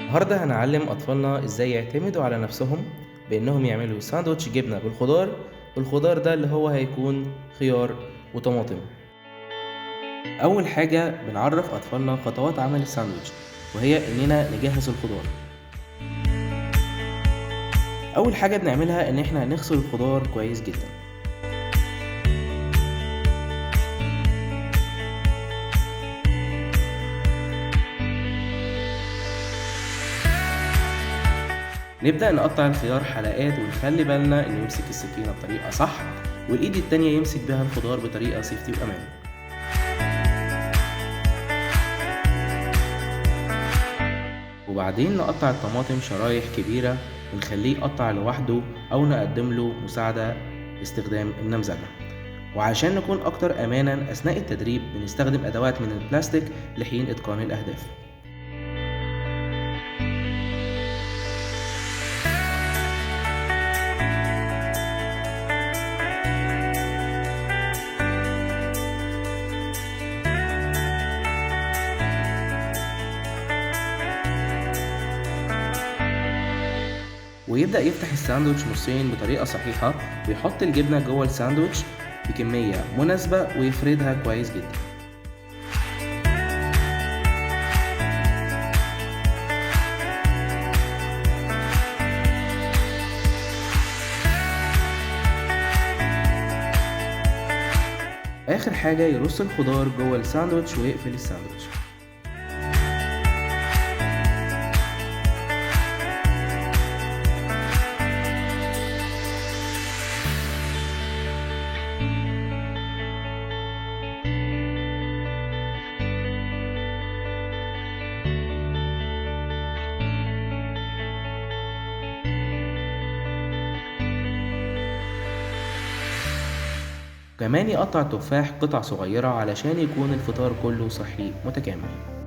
النهاردة هنعلم أطفالنا إزاي يعتمدوا على نفسهم بإنهم يعملوا ساندوتش جبنة بالخضار. والخضار ده اللي هو هيكون خيار وطماطم. أول حاجة بنعرف أطفالنا خطوات عمل الساندوتش، وهي إننا نجهز الخضار. أول حاجة بنعملها إن إحنا نغسل الخضار كويس جدا. نبدأ نقطع الخيار حلقات ونخلي بالنا إنه يمسك السكينة بطريقة صح، والإيد التانية يمسك بها الخضار بطريقة سيفتي وأمان. وبعدين نقطع الطماطم شرايح كبيرة ونخليه يقطع لوحده أو نقدم له مساعدة باستخدام النمذجة. وعشان نكون أكتر أمانا أثناء التدريب بنستخدم أدوات من البلاستيك لحين إتقان الأهداف. ويبدأ يفتح الساندوتش نصين بطريقة صحيحة، ويحط الجبنة جوه الساندوتش بكمية مناسبة ويفردها كويس جدا. آخر حاجة يرص الخضار جوه الساندوتش ويقفل الساندوتش. كمان يقطع التفاح قطع صغيرة علشان يكون الفطار كله صحي متكامل.